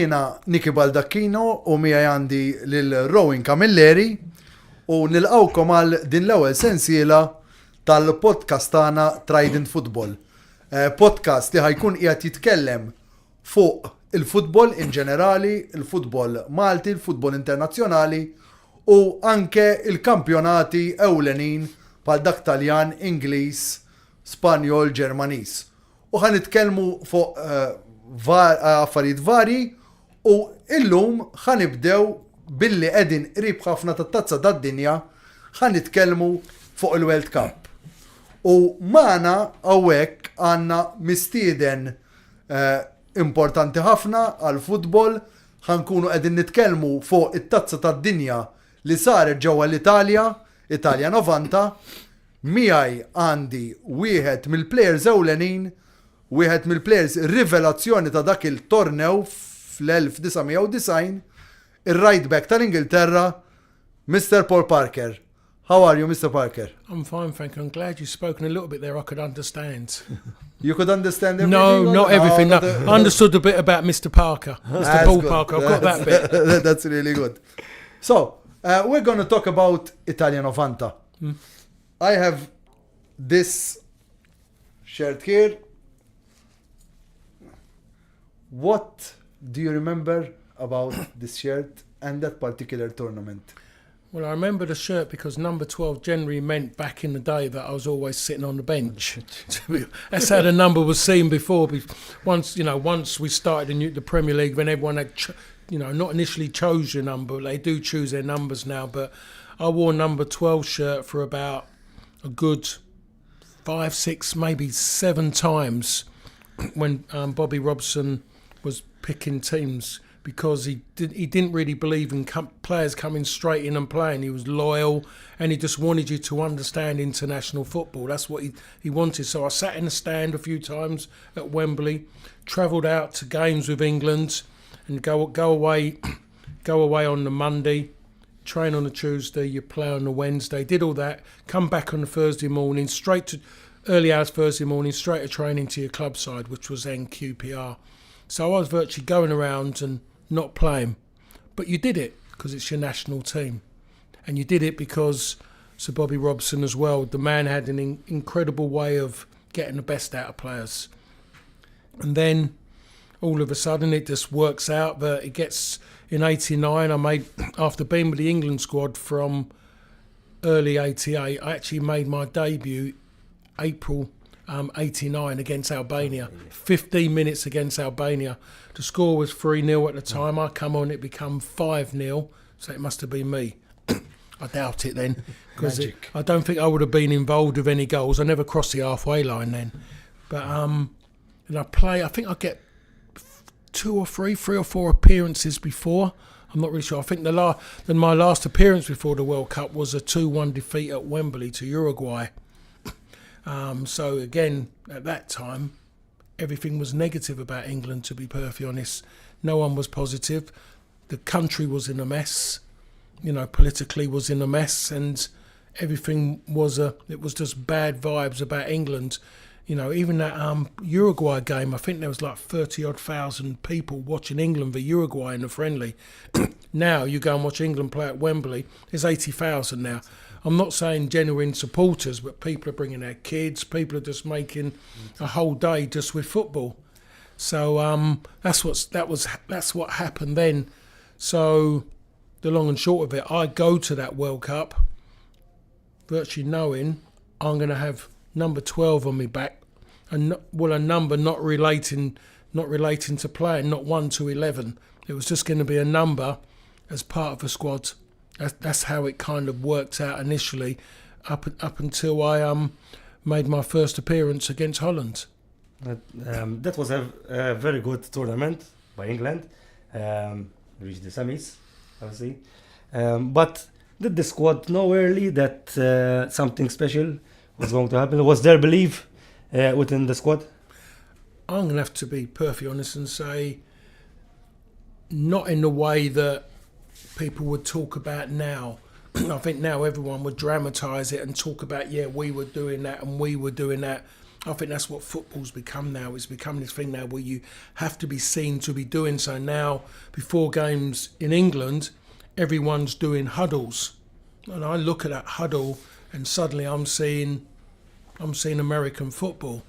Jiena Niki Baldacchino u miegħi għandi lil Rowan Camilleri u nilqawkom għal din l-ewwel sensiela tal-podcast tagħna Trident Football. Podcast li ħajkun qiegħed jitkellem fuq il-futbol in ġenerali, il-futbol Malti, il-futbol internazzjonali u anke il-kampjonati ewlenin bħal dak Taljan, Ingliż, Spanjol, Ġermaniż. U ħanitkellmu fuq affarijiet vari u illum ħanibdew billi qegħdin qrib ħafna tat-tazza tad-dinja ħanitkellmu fuq il-World Cup. U magħna hawnhekk għandna mistieden importanti ħafna għal futbol ħankunu qegħdin nitkellmu fuq it-tazza tad-dinja li saret ġewwa l-Italja, Italia 90, miegħi għandi wieħed mill-plejers ewlenin, wieħed mill-plejers rivelazzjoni ta' dak il-tornew fl-1990, ir-right back tal-Ingilterra, Mr. Paul Parker. How are you, Mr. Parker? I'm fine, thank you. I'm glad you've spoken a little bit there I could understand. You could understand everything? No, not everything. No, I understood a bit about Mr. Parker, Mr. Paul Parker. I've got that bit. That's really good. So, we're going to talk about Italia 90. I have this shirt here. What do you remember about this shirt and that particular tournament? Well, I remember the shirt because number 12 generally meant back in the day that I was always sitting on the bench. That's how the number was seen before. Once we started the Premier League, when everyone had, not initially chose your number, they do choose their numbers now. But I wore number 12 shirt for about a good 5, 6, maybe 7 times when Bobby Robson was picking teams, because he didn't really believe in players coming straight in and playing. He was loyal and he just wanted you to understand international football. That's what he wanted. So I sat in the stand a few times at Wembley, travelled out to games with England and go away on the Monday, train on the Tuesday, you play on the Wednesday, did all that, come back on the Thursday morning, early hours Thursday morning, straight to training to your club side, which was then QPR. So I was virtually going around and not playing. But you did it because it's your national team. And you did it because Sir Bobby Robson as well, the man had an incredible way of getting the best out of players. And then all of a sudden it just works out that it gets, in 89, after being with the England squad from early 88, I actually made my debut April 89 against Albania. 15 minutes against Albania. The score was 3-0 at the time. I come on, it become 5-0, so it must have been me. I doubt it then, because I don't think I would have been involved with any goals. I never crossed the halfway line then. But and I think I get 3 or 4 appearances before. I'm not really sure. I think my last appearance before the World Cup was a 2-1 defeat at Wembley to Uruguay. So again, at that time, everything was negative about England, to be perfectly honest. No one was positive. The country was in a mess, politically was in a mess, and everything was just bad vibes about England. Even that Uruguay game, I think there was like 30,000 people watching England v Uruguay in the friendly. Now you go and watch England play at Wembley, there's 80,000 now. I'm not saying genuine supporters, but people are bringing their kids. People are just making a whole day just with football. So that's what happened then. So the long and short of it, I go to that World Cup virtually knowing I'm going to have number 12 on my back, and a number not relating to playing, not 1 to 11. It was just going to be a number as part of a squad. That's how it kind of worked out initially, up until I made my first appearance against Holland. That was a very good tournament by England. Reached the semis, obviously. But did the squad know early that something special was going to happen? Was there belief within the squad? I'm going to have to be perfectly honest and say, not in the way that people would talk about now. I think now everyone would dramatise it and talk about, we were doing that and we were doing that. I think that's what football's become now. It's become this thing now where you have to be seen to be doing so. Now, before games in England, everyone's doing huddles. And I look at that huddle and suddenly I'm seeing American football.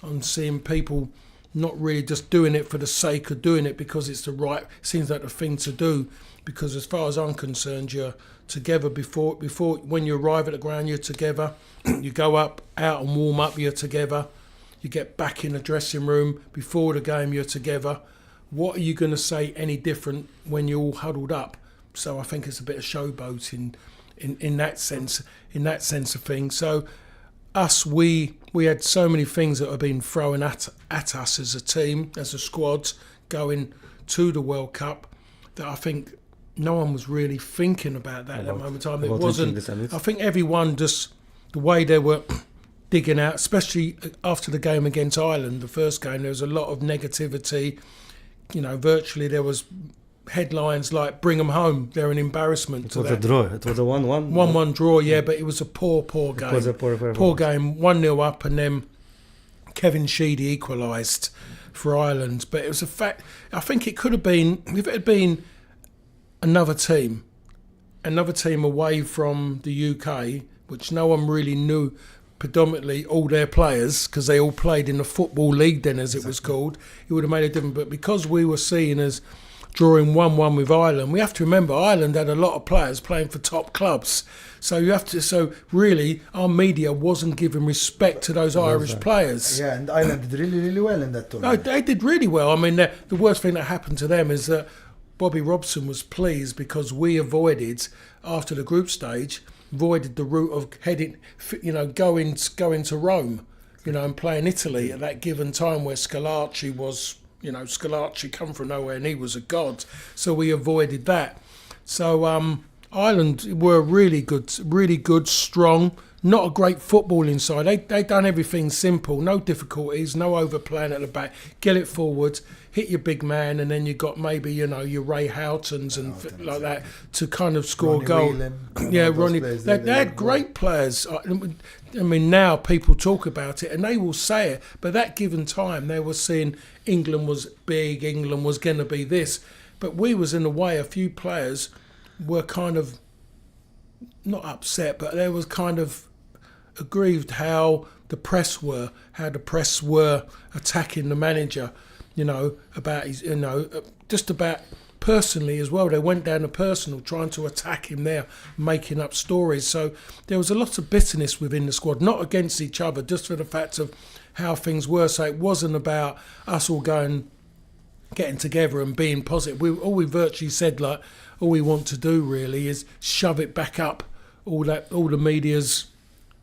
I'm seeing people not really just doing it for the sake of doing it because it's the right, seems like the thing to do. Because as far as I'm concerned, you're together before when you arrive at the ground, you're together. You go out and warm up, you're together. You get back in the dressing room before the game, you're together. What are you going to say any different when you're all huddled up? So I think it's a bit of showboating in that sense of things. So we had so many things that have been thrown at us as a team, as a squad, going to the World Cup, that I think no one was really thinking about that at that moment in time. It wasn't. I think everyone just, the way they were digging out, especially after the game against Ireland, the first game, there was a lot of negativity. You know, virtually there was headlines like "Bring them home." They're an embarrassment. It was a draw. It was a 1-1. 1-1 draw, yeah, but it was a poor game. It was a poor game. 1-0 up, and then Kevin Sheedy equalised for Ireland. But it was a fact. I think it could have been, if it had been another team away from the UK, which no one really knew predominantly all their players, because they all played in the Football League then, as it was called, it would have made a difference. But because we were seen as drawing 1-1 with Ireland, we have to remember Ireland had a lot of players playing for top clubs. So really our media wasn't giving respect to those Irish players. Yeah, and Ireland did really, really well in that No, tournament. they did really well. I mean, the worst thing that happened to them is that Bobby Robson was pleased because we avoided, after the group stage, the route of heading, going to Rome, and playing Italy at that given time where Scolacci come from nowhere and he was a god. So we avoided that. So Ireland were really good, strong. Not a great footballing side. They done everything simple, no difficulties, no overplaying at the back. Get it forward, hit your big man, and then you got maybe your Ray Houghtons and like that to kind of score a goal. Ronnie. They had great players. I mean, now people talk about it and they will say it, but that given time they were saying England was big, England was going to be this, but we was in a way. A few players were kind of not upset, but they was kind of aggrieved how the press were attacking the manager, about his, just about personally as well. They went down to personal, trying to attack him there, making up stories. So there was a lot of bitterness within the squad, not against each other, just for the fact of how things were. So it wasn't about us all getting together and being positive. All we virtually said, like, all we want to do really is shove it back up all the media's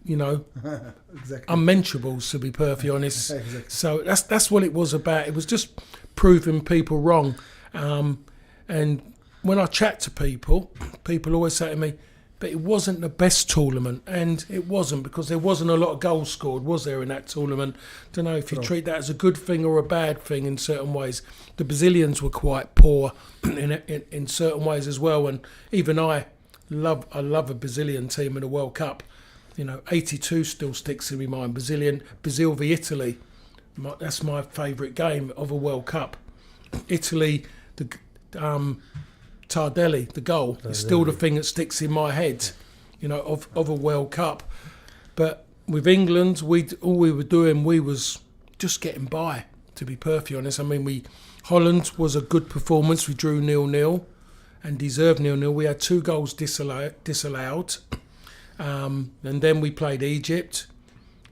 Exactly. unmentionables, to be perfectly honest. Exactly. So that's what it was about. It was just proving people wrong. And when I chat to people always say to me, but it wasn't the best tournament, and it wasn't, because there wasn't a lot of goals scored, was there, in that tournament? Don't know if you treat that as a good thing or a bad thing in certain ways. The Brazilians were quite poor in certain ways as well, and even I love a Brazilian team in the World Cup. 82 still sticks in my mind. Brazil v Italy. That's my favourite game of a World Cup. Italy, Tardelli, the goal, is still the thing that sticks in my head, of a World Cup. But with England, all we were doing, we was just getting by, to be perfectly honest. I mean, Holland was a good performance. We drew 0-0 and deserved 0-0. We had 2 goals disallowed. And then we played Egypt.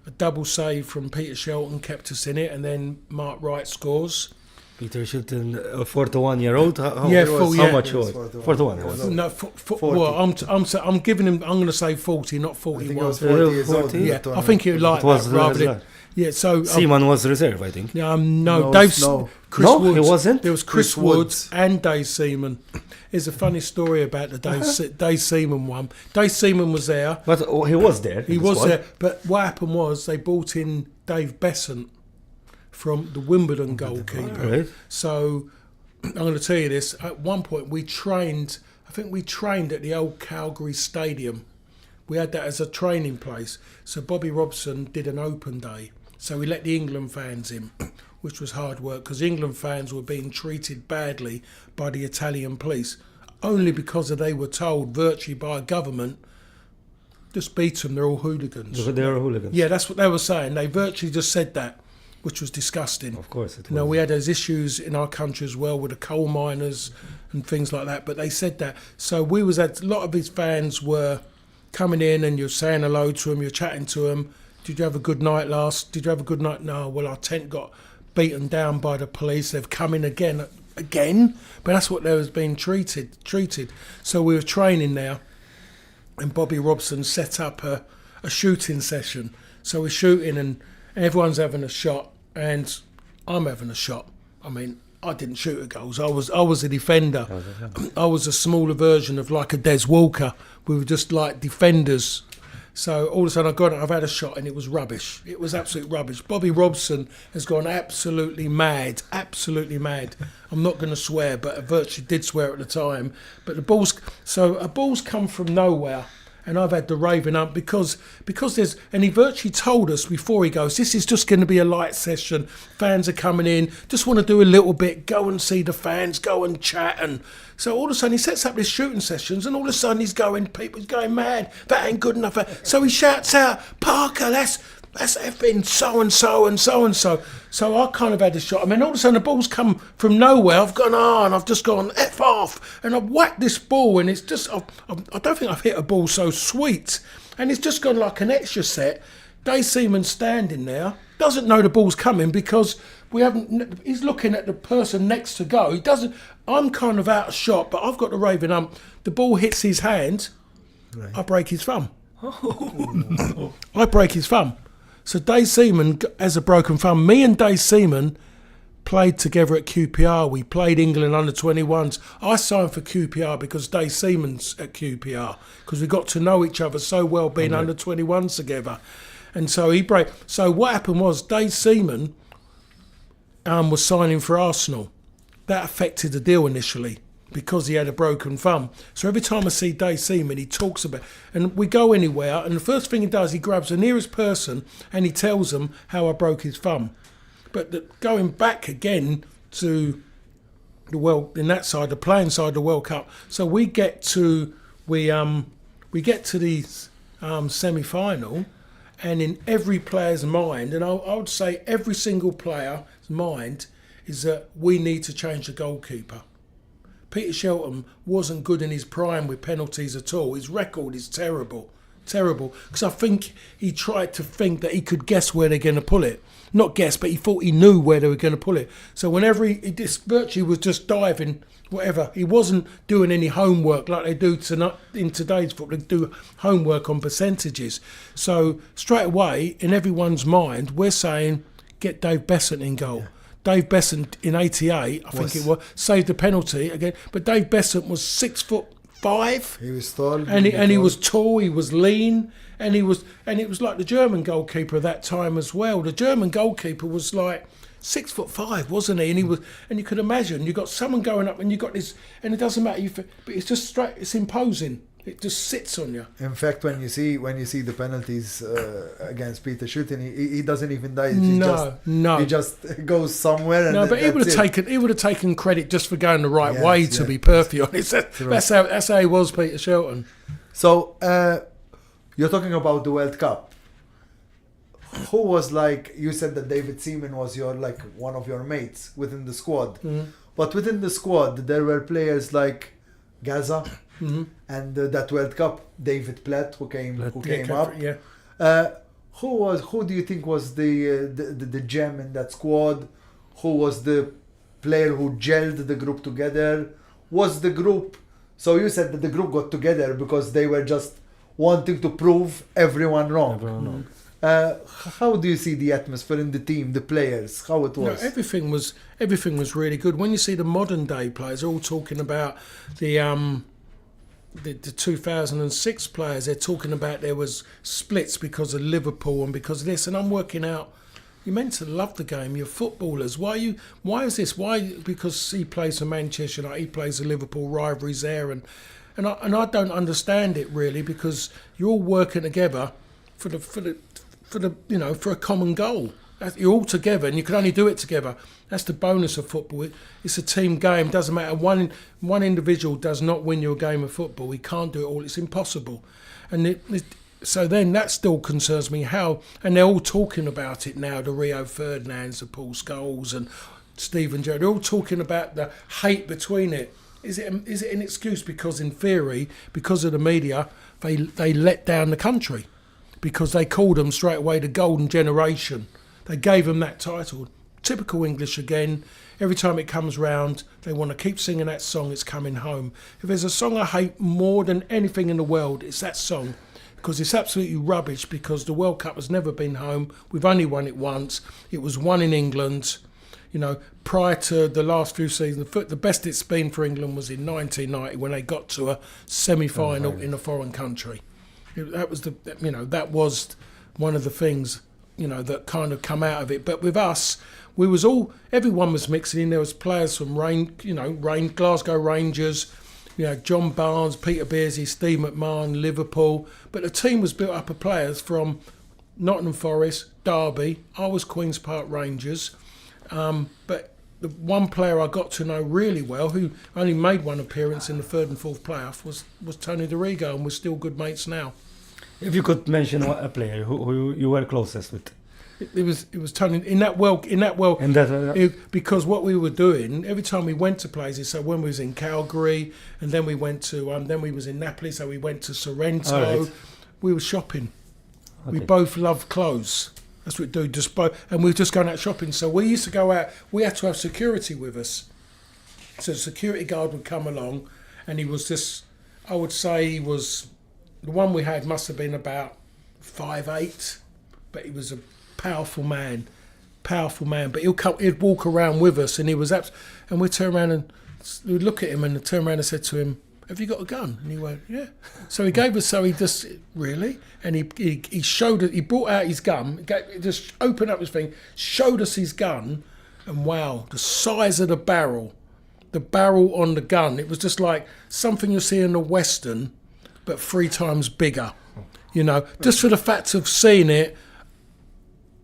A double save from Peter Shelton kept us in it, and then Mark Wright scores. Peter Shilton, a 41-year-old. How much was 41? No, well, I'm giving him. I'm going to say 40, not 41. I think it was 40 years old. Yeah, I think it like that rather than. Yeah, so Seaman was reserve, I think. No, Chris Woods. He wasn't. There was Chris Woods and Dave Seaman. There's a funny story about the Dave Seaman one. Dave Seaman was there. But he was there. He was there. But what happened was they brought in Dave Besant from the Wimbledon goalkeeper. Right. So I'm going to tell you this. At one point we trained. I think we trained at the old Calgary Stadium. We had that as a training place. So Bobby Robson did an open day. So we let the England fans in, which was hard work because England fans were being treated badly by the Italian police, only because they were told virtually by a government, just beat them, they're all hooligans. They were hooligans. Yeah, that's what they were saying. They virtually just said that, which was disgusting. Of course it was. You know, we had those issues in our country as well with the coal miners and things like that, but they said that. So we was at, a lot of his fans were coming in and you're saying hello to them, you're chatting to them. Did you have a good night last? Did you have a good night? No, well, our tent got beaten down by the police. They've come in again, but that's what they was being treated. So we were training now, and Bobby Robson set up a shooting session. So we're shooting and everyone's having a shot and I'm having a shot. I mean, I didn't shoot at goals. I was a defender. I was a smaller version of like a Des Walker. We were just like defenders. So all of a sudden I've had a shot and it was rubbish. It was absolute rubbish. Bobby Robson has gone absolutely mad. I'm not going to swear, but I virtually did swear at the time. But a ball's come from nowhere. And I've had the raving up because there's, and he virtually told us before he goes, this is just going to be a light session. Fans are coming in, just want to do a little bit, go and see the fans, go and chat. And so all of a sudden he sets up these shooting sessions and all of a sudden people's going mad. That ain't good enough. So he shouts out, Parker, that's effing so-and-so and so-and-so. So I kind of had a shot. I mean, all of a sudden the ball's come from nowhere. I've gone, and I've just gone, F off. And I've whacked this ball and it's just, I don't think I've hit a ball so sweet. And it's just gone like an extra set. Dave Seaman's standing there, doesn't know the ball's coming because he's looking at the person next to go. He doesn't, I'm kind of out of shot, but I've got the raving ump. The ball hits his hand, right. I break his thumb. I break his thumb. So Dave Seaman has a broken thumb. Me and Dave Seaman played together at QPR. We played England under-21s. I signed for QPR because Dave Seaman's at QPR because we got to know each other so well being under-21s together. And so So what happened was Dave Seaman was signing for Arsenal. That affected the deal initially because he had a broken thumb. So every time I see Dave Seaman, he talks about, and we go anywhere, and the first thing he does, he grabs the nearest person and he tells them how I broke his thumb. But going back again to the world, in that side, the playing side of the World Cup. So we get to the semi-final, and in every player's mind, and I would say every single player's mind, is that we need to change the goalkeeper. Peter Shelton wasn't good in his prime with penalties at all. His record is terrible. Because I think he tried to think that he could guess where they're going to pull it. Not guess, but he thought he knew where they were going to pull it. So whenever he just virtually was just diving, whatever, he wasn't doing any homework like they do in today's football. They do homework on percentages. So straight away, in everyone's mind, we're saying, get Dave Besant in goal. Yeah. Dave Besant in '88, I think it was, saved the penalty again. But Dave Besant was 6'5". He was tall, and he was tall. He was lean, and it was like the German goalkeeper at that time as well. The German goalkeeper was like 6'5", wasn't he? And you could imagine you got someone going up, and you got this, and it doesn't matter. But it's just straight. It's imposing. It just sits on you. In fact, when you see the penalties against Peter Shelton, he doesn't even dive. He just goes somewhere. And but he would have taken credit just for going the right way. To be perfectly honest, that's how he was, Peter Shelton. So you're talking about the World Cup. Who was like? You said that David Seaman was one of your mates within the squad, but within the squad there were players like Gaza. Mm-hmm. And that World Cup, David Platt, who came up. Yeah. Who do you think was the gem in that squad? Who was the player who gelled the group together? Was the group? So you said that the group got together because they were just wanting to prove everyone wrong. How do you see the atmosphere in the team, the players, how it was? Everything was really good. When you see the modern day players, they're all talking about the 2006 players. They're talking about there was splits because of Liverpool and because of this. And I'm working out, you're meant to love the game. You're footballers. Why is this? Why? Because he plays for Manchester United, he plays the Liverpool rivalries there, and I don't understand it really, because you're all working together for a common goal. You're all together, and you can only do it together. That's the bonus of football. It's a team game. Doesn't matter. One individual does not win you a game of football. He can't do it all. It's impossible. And so then that still concerns me. And they're all talking about it now. The Rio Ferdinands, the Paul Scholes, and Stephen Gerrard. They're all talking about the hate between it. Is it an excuse? Because in theory, because of the media, they let down the country, because they called them straight away the golden generation. They gave them that title. Typical English again. Every time it comes round, they want to keep singing that song, It's Coming Home. If there's a song I hate more than anything in the world, it's that song. Because it's absolutely rubbish, because the World Cup has never been home. We've only won it once. It was won in England. You know, prior to the last few seasons, the best it's been for England was in 1990 when they got to a semi-final in a foreign country. That was one of the things, that kind of come out of it. But with us, everyone was mixing in. There was players from Glasgow Rangers, John Barnes, Peter Beardsley, Steve McMahon, Liverpool. But the team was built up of players from Nottingham Forest, Derby. I was Queen's Park Rangers. But the one player I got to know really well, who only made one appearance in the third and fourth playoff, was Tony DeRigo, and we're still good mates now. If you could mention a player who you were closest with. It was Tony in that world. Because what we were doing every time we went to places. So when we was in Calgary, and then we went to then we was in Napoli. So we went to Sorrento. Right. We were shopping. Okay. We both loved clothes. That's what we do. And we were just going out shopping. So we used to go out. We had to have security with us. So the security guard would come along, and he was just. I would say he was. The one we had must have been about 5'8", but he was a powerful man. But he'd walk around with us, and he was and we'd turn around and we'd look at him and turn around and said to him, "Have you got a gun?" And he went, "Yeah." So he gave us. So he just really, and he showed it. He brought out his gun, just opened up his thing, showed us his gun, and wow, the size of the barrel on the gun. It was just like something you see in a Western, but 3 times bigger, just for the fact of seeing it,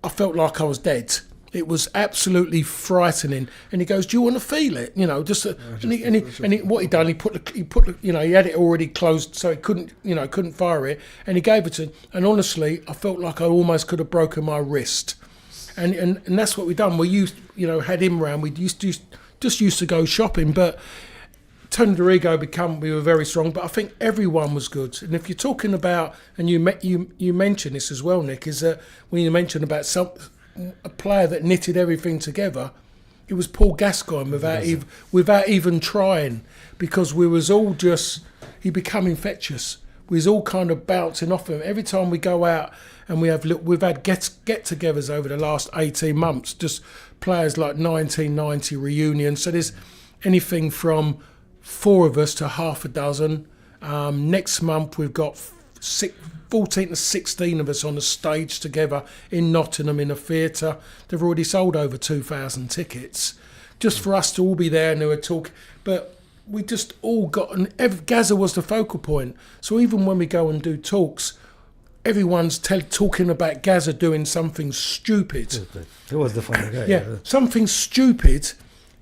I felt like I was dead. It was absolutely frightening. And he goes, "Do you want to feel it?" What he done, he had it already closed, so he couldn't fire it, and he gave it to him. And honestly, I felt like I almost could have broken my wrist. And that's what we done. We used, had him round. We used to go shopping, but. Tony DeRigo we were very strong, but I think everyone was good. And if you're talking about, and you mentioned this as well, Nick, is that when you mentioned about a player that knitted everything together, it was Paul Gascoigne without even trying, because we was all he became infectious. We was all kind of bouncing off him every time we go out, and we've had get-togethers over the last 18 months, just players like 1990 reunion. So there's anything from 4 of us to half a dozen. Next month we've got 14 to 16 of us on the stage together in Nottingham in a theatre. They've already sold over 2,000 tickets just for us to all be there, and they were talking. But we just all got, and Gaza was the focal point. So even when we go and do talks, everyone's talking about Gaza doing something stupid. It was the funny guy. Yeah, something stupid.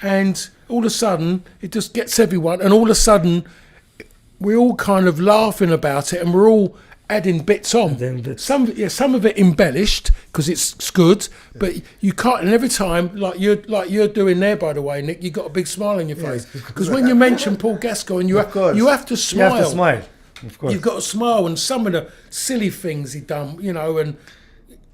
And all of a sudden, it just gets everyone, and all of a sudden, we're all kind of laughing about it, and we're all adding bits on. Some of it embellished because it's good, but you can't. And every time, like you're doing there, by the way, Nick, you got a big smile on your face because when you mention Paul Gascoigne, you have to smile. You have to smile. Of course, you've got to smile, and some of the silly things he done, and.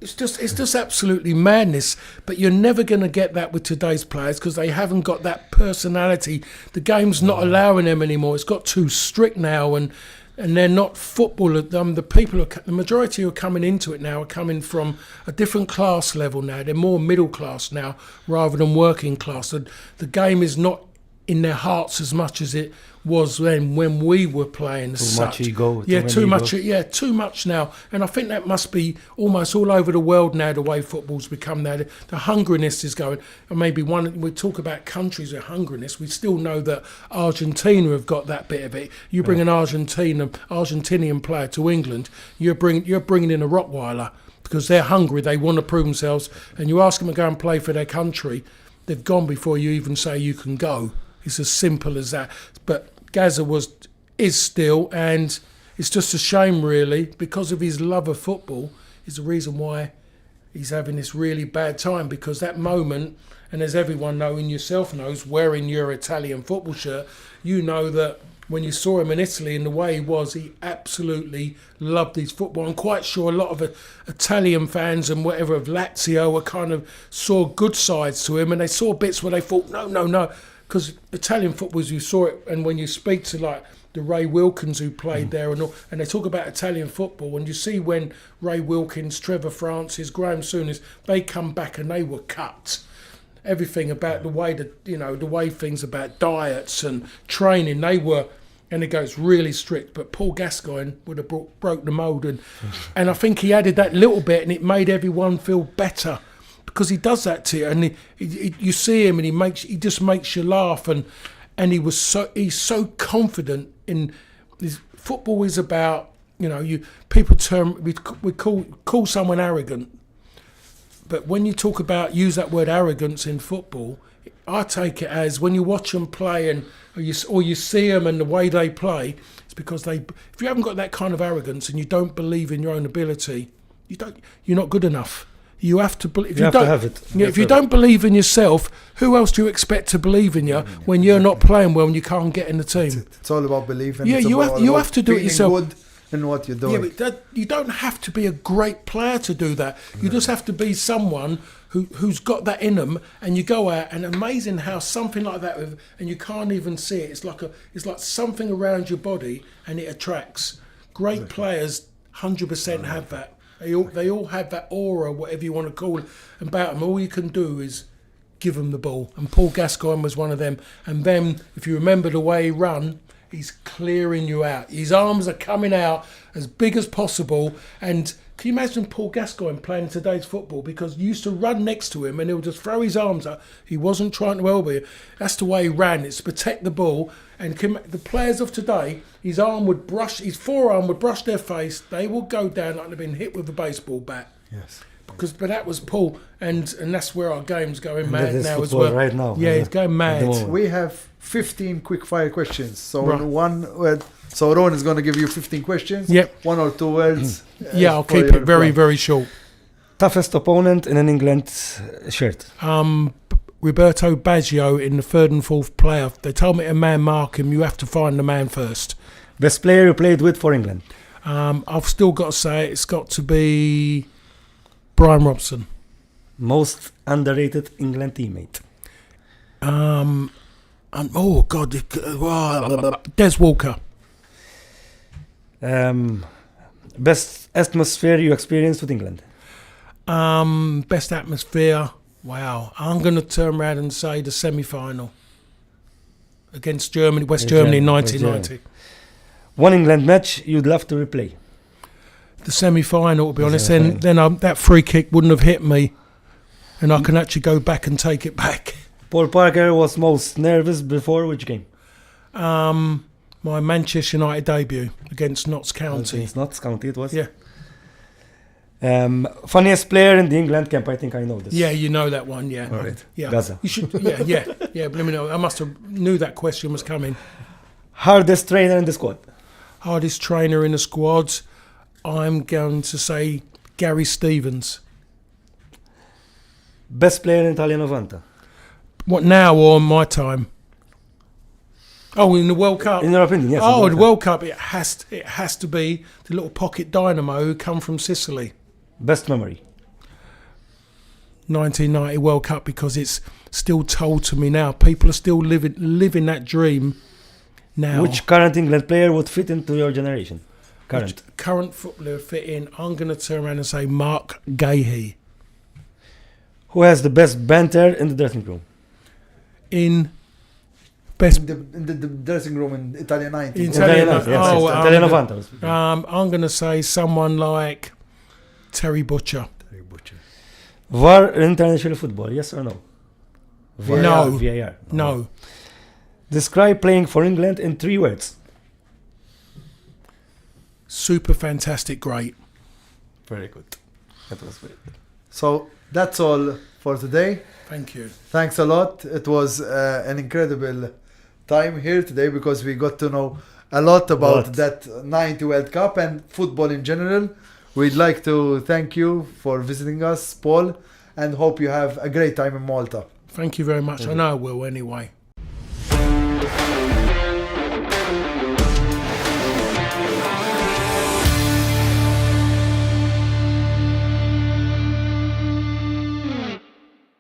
It's just absolutely madness. But you're never going to get that with today's players because they haven't got that personality. The game's not allowing them anymore. It's got too strict now, and they're not football. The majority who are coming into it now are coming from a different class level now. They're more middle class now rather than working class. The game is not in their hearts as much as it was then when we were playing. Too much ego. Too much now. And I think that must be almost all over the world now, the way football's become now. The hungriness is going. And maybe we talk about countries with hungriness. We still know that Argentina have got that bit of it. You bring an Argentinian player to England, you're bringing in a Rottweiler. because they're hungry, they want to prove themselves, and you ask them to go and play for their country, they've gone before you even say you can go. It's as simple as that. But Gazza is still, and it's just a shame really, because of his love of football is the reason why he's having this really bad time, because that moment, and as everyone knowing yourself knows, wearing your Italian football shirt, you know that when you saw him in Italy and the way he was, he absolutely loved his football. I'm quite sure a lot of Italian fans and whatever of Lazio were kind of saw good sides to him, and they saw bits where they thought, no, because Italian football, as you saw it, and when you speak to like the Ray Wilkins who played there and all, and they talk about Italian football, and you see when Ray Wilkins, Trevor Francis, Graham Souness, they come back and they were cut. Everything about the way that, the way things about diets and training, they were, and it goes really strict. But Paul Gascoigne would have broke the mould, and I think he added that little bit, and it made everyone feel better, because he does that to you, and you see him, and he just makes you laugh, and he's so confident in his football. Is about, we call someone arrogant. But when you talk about, use that word arrogance in football, I take it as when you watch them play or you see them and the way they play, it's because if you haven't got that kind of arrogance and you don't believe in your own ability, you're not good enough. You have to believe. You have to have it. If you don't believe in yourself, who else do you expect to believe in you when you're not playing well and you can't get in the team? It's all about believing. Yeah, you have to do it yourself. Good in what you're doing. Yeah, but you don't have to be a great player to do that. You just have to be someone who's got that in them, and you go out, and amazing how something like that, and you can't even see it. It's like something around your body, and it attracts. Great players, 100% have that. They all have that aura, whatever you want to call it, about them. All you can do is give them the ball. And Paul Gascoigne was one of them. And then, if you remember the way he ran, he's clearing you out. His arms are coming out as big as possible. And can you imagine Paul Gascoigne playing today's football? Because you used to run next to him and he'll just throw his arms up. He wasn't trying to elbow you. That's the way he ran. It's to protect the ball. And the players of today, his forearm would brush their face. They will go down like they've been hit with a baseball bat. Yes. But that was Paul, and that's where our game's going mad now as well. Right now. Yeah, it's going mad. We have 15 quick fire questions. So Right. So Ron is going to give you 15 questions. Yep. 1 or 2 words. Yeah, I'll keep it very, very short. Toughest opponent in an England shirt. Roberto Baggio in the third and fourth playoff. They told me to man mark him. You have to find the man first. Best player you played with for England. I've still got to say it's got to be Brian Robson. Most underrated England teammate. Des Walker. Best atmosphere you experienced with England. Best atmosphere. Wow. I'm going to turn around and say the semi-final against Germany, West Germany in 1990. One England match you'd love to replay. The semi-final, to be honest. Then that free kick wouldn't have hit me, and I can actually go back and take it back. Paul Parker was most nervous before which game? My Manchester United debut against Notts County. Against Notts County it was? Yeah. Funniest player in the England camp, I think I know this. Yeah, you know that one, yeah. All right. Yeah. Gaza. You should, yeah. But let me know. I must have knew that question was coming. Hardest trainer in the squad? Hardest trainer in the squad, I'm going to say Gary Stevens. Best player in Italia 90? What, now or in my time? Oh, in the World Cup? In your opinion, yes. Oh, the World Cup, it has to be the little pocket dynamo who come from Sicily. Best memory? 1990 World Cup, because it's still told to me now. People are still living that dream now. Which current England player would fit into your generation? Current footballer fit in. I'm going to turn around and say Mark Gahey. Who has the best banter in the dressing room? In the dressing room in Italia 90. Italia 90. I'm going to say someone like Terry Butcher. VAR in international football, yes or no? No. VAR. No. Describe playing for England in 3 words. Super fantastic, great. Very good. That was great. So that's all for today. Thank you. Thanks a lot. It was an incredible time here today because we got to know a lot about that 90 World Cup and football in general. We'd like to thank you for visiting us, Paul, and hope you have a great time in Malta. Thank you very much. I know I will anyway.